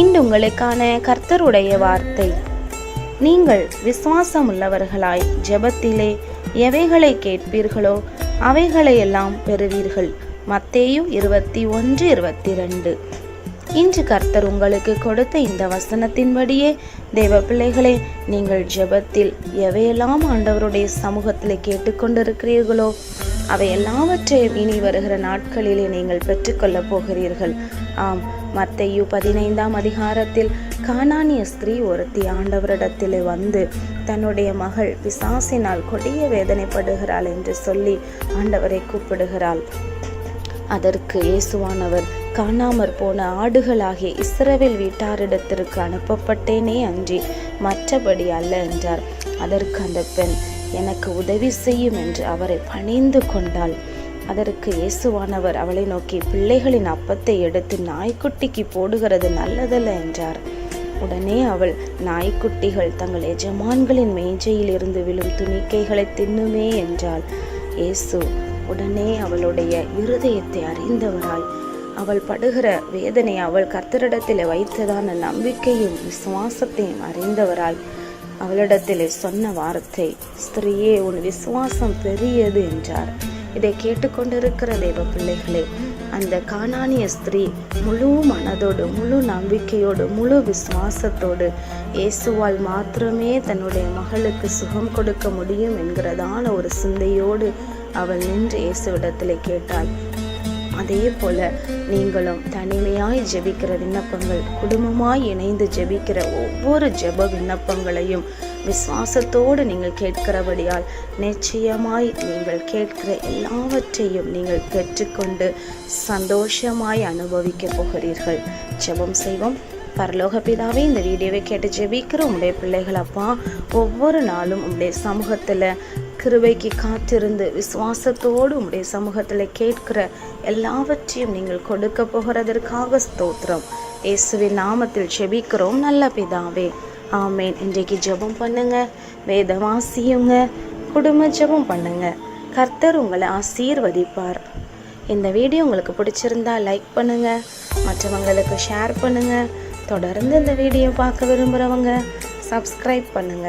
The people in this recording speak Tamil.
இன்று உங்களுக்கான கர்த்தருடைய வார்த்தை. நீங்கள் விசுவாசம் உள்ளவர்களாய் ஜெபத்திலே எவைகளை கேட்பீர்களோ அவைகளையெல்லாம் பெறுவீர்கள். மத்தேயு 21:22. இன்று கர்த்தர் உங்களுக்கு கொடுத்த இந்த வசனத்தின்படியே தேவ பிள்ளைகளே, நீங்கள் ஜெபத்தில் எவையெல்லாம் ஆண்டவருடைய சமூகத்தில் கேட்டுக்கொண்டிருக்கிறீர்களோ அவை எல்லாவற்றையும் இனி வருகிற நாட்களிலே நீங்கள் பெற்றுக்கொள்ளப் போகிறீர்கள். ஆம், மத்தேயு 15ஆம் அதிகாரத்தில் கானானிய ஸ்திரீ ஒருத்தி ஆண்டவரிடத்திலே வந்து தன்னுடைய மகள் பிசாசினால் கொடிய வேதனைப்படுகிறாள் என்று சொல்லி ஆண்டவரை கூப்பிடுகிறாள். அதற்கு இயேசுவானவர், காணாமற் போன ஆடுகளாகிய இஸ்ரவேல் வீட்டாரிடத்திற்கு அனுப்பப்பட்டேனே அன்றி மற்றபடி அல்ல என்றார். அதற்கு அந்த பெண், எனக்கு உதவி செய்யும் என்று அவரை பணிந்து கொண்டாள். அதற்கு இயேசுவானவர் அவளை நோக்கி, பிள்ளைகளின் அப்பத்தை எடுத்து நாய்க்குட்டிக்கு போடுகிறது நல்லதல்ல என்றார். உடனே அவள், நாய்க்குட்டிகள் தங்கள் எஜமான்களின் மேஜையில் இருந்து விழும் துணிக்கைகளை தின்னுமே என்றாள். இயேசு உடனே அவளுடைய இருதயத்தை அறிந்தவராய், அவள் படுகிற வேதனை, அவள் கர்த்தரிடத்தில் வைத்ததான நம்பிக்கையும் விசுவாசத்தையும் அறிந்தவராய் அவளிடத்திலே சொன்ன வார்த்தை, ஸ்திரீயே, உன் விசுவாசம் பெரியது என்றார். இதை கேட்டுக்கொண்டிருக்கிற தேவ பிள்ளைகளே, அந்த கானானிய ஸ்திரீ முழு மனதோடு, முழு நம்பிக்கையோடு, முழு விசுவாசத்தோடு இயேசுவால் மாத்திரமே தன்னுடைய மகளுக்கு சுகம் கொடுக்க முடியும் என்கிறதான ஒரு சிந்தையோடு அவள் நின்று இயேசுவிடத்திலே கேட்டாள். அதே போல நீங்களும் தனிமையாய் ஜெபிக்கிற விண்ணப்பங்கள், குடும்பமாய் இணைந்து ஜெபிக்கிற ஒவ்வொரு ஜெப விண்ணப்பங்களையும் விசுவாசத்தோடு நீங்கள் கேட்கிறபடியால் நிச்சயமாய் நீங்கள் கேட்கிற எல்லாவற்றையும் நீங்கள் பெற்றுக்கொண்டு சந்தோஷமாய் அனுபவிக்க போகிறீர்கள். ஜெபம் செய்வோம். பரலோக பிதாவே, இந்த வீடியோவை கேட்டு ஜெபிக்கிற உங்களுடைய பிள்ளைகள் அப்பா, ஒவ்வொரு நாளும் உங்களுடைய சமூகத்தில் கிருபைக்கு காத்திருந்து விசுவாசத்தோடு உங்களுடைய சமூகத்தில் கேட்கிற எல்லாவற்றையும் நீங்கள் கொடுக்க போகிறதற்காக ஸ்தோத்திரம். இயேசுவின் நாமத்தில் ஜெபிக்கிறோம் நல்ல பிதாவே, ஆமேன். இன்றைக்கு ஜெபம் பண்ணுங்க, வேதம் வாசியுங்க, குடும்ப ஜெபம் பண்ணுங்க. கர்த்தர் உங்களை ஆசீர்வதிப்பார். இந்த வீடியோ உங்களுக்கு பிடிச்சிருந்தா லைக் பண்ணுங்க, மற்றவங்களுக்கு ஷேர் பண்ணுங்க. தொடர்ந்து இந்த வீடியோ பார்க்க விரும்புகிறவங்க சப்ஸ்கிரைப் பண்ணுங்க.